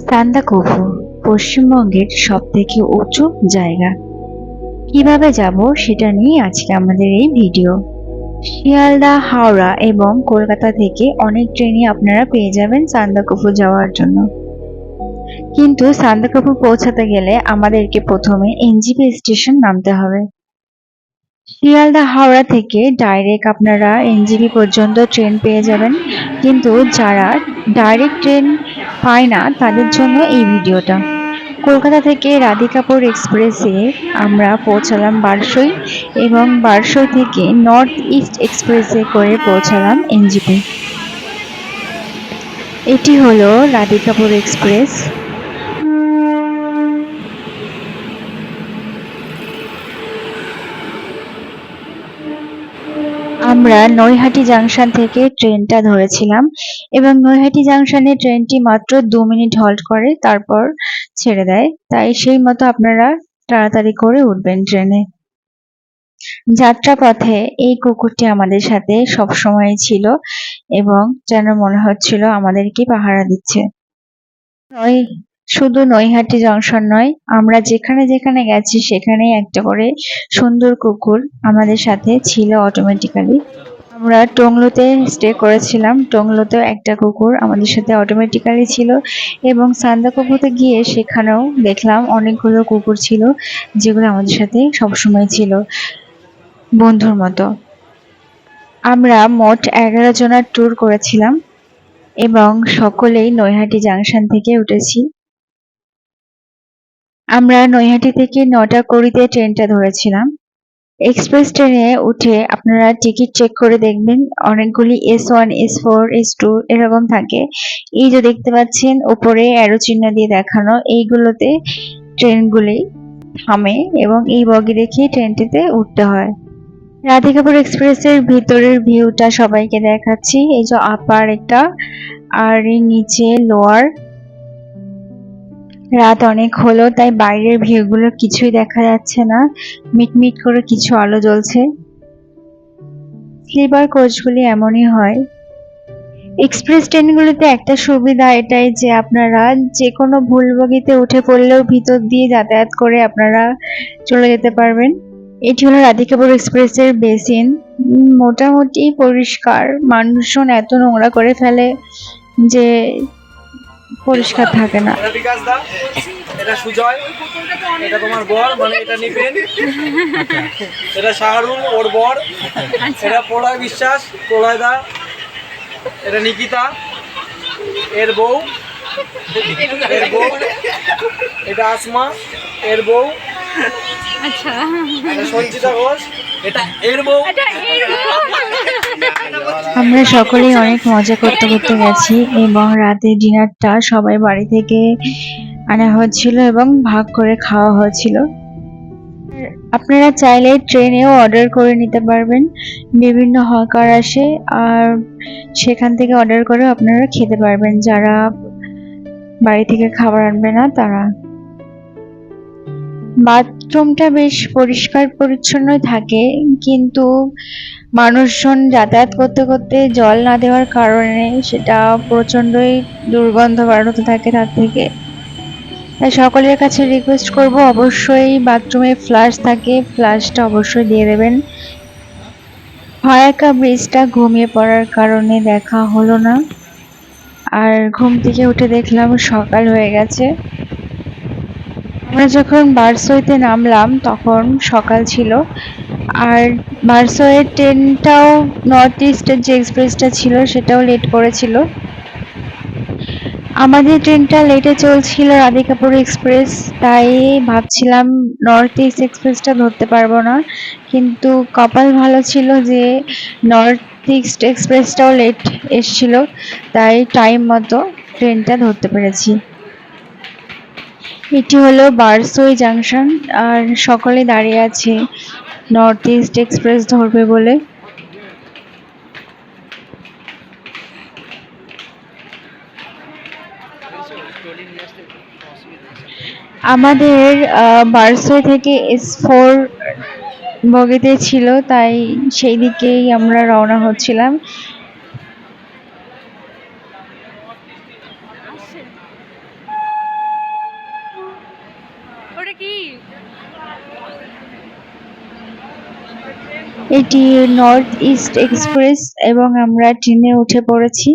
সান্দাকফু পশ্চিমবঙ্গের সবথেকে উঁচু জায়গা। কিভাবে যাব সেটা নিয়ে আজকে আমাদের এই ভিডিও। শিয়ালদা, হাওড়া এবং কলকাতা থেকে অনেক ট্রেনই আপনারা পেয়ে যাবেন সান্দাকফু যাওয়ার জন্য। কিন্তু সান্দাকফু পৌঁছাতে গেলে আমাদেরকে প্রথমে এনজেপি স্টেশন নামতে হবে। শিয়ালদা হাওড়া থেকে ডাইরেক্ট আপনারা এনজেপি পর্যন্ত ট্রেন পেয়ে যাবেন, কিন্তু যারা ডাইরেক্ট ট্রেন পায় না তাদের জন্য এই ভিডিওটা। কলকাতা থেকে রাধিকাপুর এক্সপ্রেসে আমরা পৌঁছালাম বারসই এবং বারসই থেকে নর্থ ইস্ট এক্সপ্রেসে করে পৌঁছালাম এনজেপি। এটি হলো রাধিকাপুর এক্সপ্রেস। আমরা নৈহাটি জাংশন থেকে ট্রেনটা ধরেছিলাম এবং নৈহাটি জাংশনে ট্রেনটি মাত্র 2 মিনিট হল্ট করে, তারপর ছেড়ে দেয়। তাই সেই মতো আপনারা তাড়াতাড়ি করে উঠবেন ট্রেনে। যাত্রাপথে এই কুকুরটি আমাদের সাথে সবসময় ছিল এবং যেন মনে হচ্ছিল আমাদেরকে পাহারা দিচ্ছে। শুধু নৈহাটি জংশন নয়, আমরা যেখানে যেখানে গেছি সেখানেই একটা করে সুন্দর কুকুর আমাদের সাথে ছিল অটোমেটিক্যালি। আমরা টংলোতে স্টে করেছিলাম, টংলোতেও একটা কুকুর আমাদের সাথে অটোমেটিক্যালি ছিল এবং সান্দাকফুতে গিয়ে সেখানেও দেখলাম অনেকগুলো কুকুর ছিল যেগুলো আমাদের সাথে সবসময় ছিল বন্ধুর মতো। আমরা মোট 11 জনের ট্যুর করেছিলাম এবং সকলেই নৈহাটি জাংশন থেকে উঠেছি। আমরা নৈহাটি থেকে 9টা 20-তে ট্রেনটা ধরেছিলাম। এক্সপ্রেস ট্রেনে উঠে আপনারা টিকিট চেক করে দেখবেন, অনেকগুলি S1, S4, S2 এরকম থাকে। এই যে দেখতে পাচ্ছেন উপরে অ্যারো চিহ্ন দিয়ে দেখানো, এইগুলোতে ট্রেনগুলি থামে এবং এই বগি দেখে ট্রেনটিতে উঠতে হয়। রাধিকাপুর এক্সপ্রেসের ভিতরের ভিউটা সবাইকে দেখাচ্ছি। এই যে আপার একটা আর এই নিচে লোয়ার। রাত অনেক হলো তাই বাইরের ভিউগুলো কিছুই দেখা যাচ্ছে না, মিটমিট করে কিছু আলো জ্বলছে। স্লিপার কোচগুলি এমনই হয়। এক্সপ্রেস ট্রেনগুলিতে একটা সুবিধা এটাই যে আপনারা যে কোনো ভুল বগিতে উঠে পড়লেও ভিতর দিয়ে যাতায়াত করে আপনারা চলে যেতে পারবেন। এটি হলো রাধিকাপুর এক্সপ্রেসের বেসিন। মোটামুটি পরিষ্কার, মানুষজন এত নোংরা করে ফেলে যে পরিষ্কার থাকে না। এটা সুজয়, এটা তোমার বর, মানে এটা নিবেন, এটা শাহরুল ওর বর, এটা প্রলয় বিশ্বাস, প্রলয় দা, এটা নিকিতা এর বউ, এটা আসমা এর বউ, আচ্ছা সঞ্চিতা ঘোষ এটা এর বউ। আমরা সকলেই অনেক মজা করতে করতে গেছি এবং রাতে ডিনারটা সবাই বাড়ি থেকে আনা হচ্ছিল এবং ভাগ করে খাওয়া হচ্ছিল। আপনারা চাইলে ট্রেনেও অর্ডার করে নিতে পারবেন, বিভিন্ন হকার আসে আর সেখান থেকে অর্ডার করে আপনারা খেতে পারবেন যারা বাড়ি থেকে খাবার আনবে না তারা। বাথরুমটা বেশ পরিষ্কার পরিচ্ছন্ন থাকে, কিন্তু মানুষজন যাতায়াত করতে করতে জল না দেওয়ার কারণে সেটা প্রচণ্ডই দুর্গন্ধ বাড়তে থাকে তার থেকে। তাই সকলের কাছে রিকোয়েস্ট করব, অবশ্যই বাথরুমে ফ্লাশ থাকে, ফ্লাশটা অবশ্যই দিয়ে দেবেন। ফারাক্কা ব্রিজটা ঘুমিয়ে পড়ার কারণে দেখা হলো না, আর ঘুম থেকে উঠে দেখলাম সকাল হয়ে গেছে। আমরা যখন বারসইতে নামলাম তখন সকাল ছিল, আর বারসইয়ের ট্রেনটাও নর্থ ইস্টের যে এক্সপ্রেসটা ছিল সেটাও লেট করেছিল। আমাদের ট্রেনটা লেটে চলছিল রাধিকাপুর এক্সপ্রেস, তাই ভাবছিলাম নর্থ ইস্ট এক্সপ্রেসটা ধরতে পারবো না, কিন্তু কপাল ভালো ছিল যে নর্থ ইস্ট এক্সপ্রেসটাও লেট এসছিল, তাই টাইম মতো ট্রেনটা ধরতে পেরেছি। এটি হলো বারসই জাংশন, আর সকলে দাঁড়িয়ে আছে নর্থ ইস্ট এক্সপ্রেস ধরবে বলে। আমাদের বারসই থেকে S4 বগিতে ছিল, তাই সেই দিকেই আমরা রওনা হচ্ছিলাম। এটি নর্থ ইস্ট এক্সপ্রেস এবং আমরা ট্রেনে উঠে পড়েছি।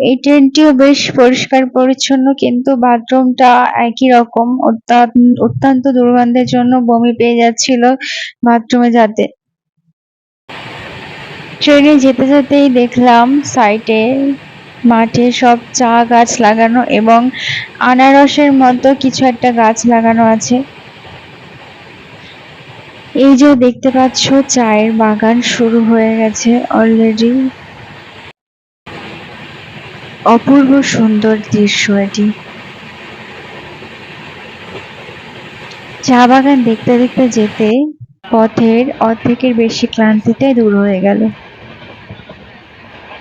এই ট্রেনটিও বেশ পরিষ্কার পরিচ্ছন্ন, কিন্তু বাথরুমটা একই রকম। অত্যন্ত দুর্গন্ধের জন্য বমি পেয়ে যাচ্ছিল বাথরুমে যেতে। ট্রেনে যেতে যেতেই দেখলাম সাইডে মাঠে সব চা গাছ লাগানো এবং আনারসের মতো কিছু একটা গাছ লাগানো আছে। এই যে দেখতে পাচ্ছ, চায়ের বাগান শুরু হয়ে গেছে অলরেডি। অপূর্ব সুন্দর দৃশ্য এটি। চা বাগান দেখতে দেখতে যেতে পথের অর্ধেকের বেশি ক্লান্তিটাই দূর হয়ে গেল।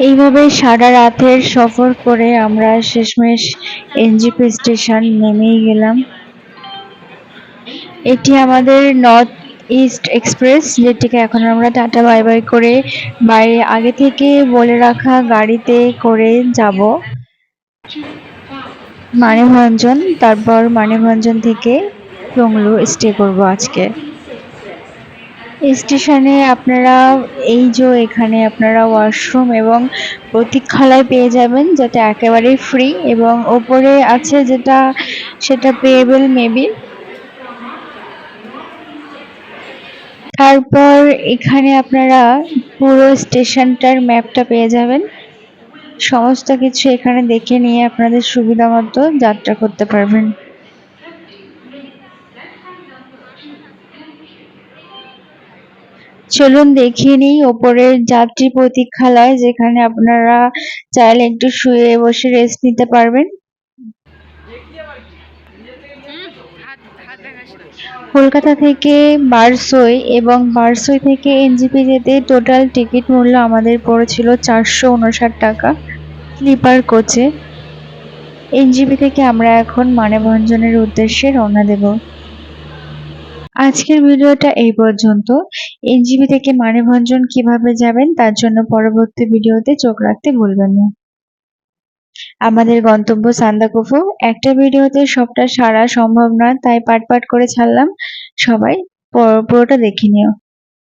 এইভাবে সারা রাতের সফর করে আমরা শেষমেশ এনজিপি স্টেশন নেমেই গেলাম। এটি আমাদের নর্থ ইস্ট এক্সপ্রেস, যেটিকে এখন আমরা টাটা বাই বাই করে বাইরে আগে থেকে বলে রাখা গাড়িতে করে যাব মানেভঞ্জন। তারপর মানেভঞ্জন থেকে টংলু স্টে করব আজকে। স্টেশনে আপনারা এই যে এখানে আপনারা ওয়াশরুম এবং প্রতীক্ষালয় পেয়ে যাবেন, যেটা একেবারেই ফ্রি, এবং ওপরে আছে সেটা পেয়েবল মেবি। তারপর এখানে আপনারা পুরো স্টেশনটার ম্যাপটা পেয়ে যাবেন। সমস্ত কিছু এখানে দেখে নিয়ে আপনাদের সুবিধা মতো যাত্রা করতে পারবেন। চলুন দেখিয়ে নিই ওপরের যাত্রী প্রতীক্ষালয়, যেখানে আপনারা চাইলে একটু শুয়ে বসে রেস্ট নিতে পারবেন। কলকাতা থেকে বারসই এবং বারসই থেকে এনজিপি যেতে টোটাল টিকিট মূল্য আমাদের পড়েছিল 459 টাকা স্লিপার কোচে। এনজিপি থেকে আমরা এখন মানেভঞ্জনের উদ্দেশ্যে রওনা দেব। আজকের ভিডিওটা এই পর্যন্ত। এনজিপি থেকে মানেভঞ্জন কিভাবে যাবেন তার জন্য পরবর্তী ভিডিওতে চোখ রাখতে ভুলবেন না। আমাদের গন্তব্য সান্দাকফু। একটা ভিডিওতে সবটা সারা সম্ভব না, তাই পাট পাট করে ছাড়লাম। সবাই পুরোটা দেখে নিও।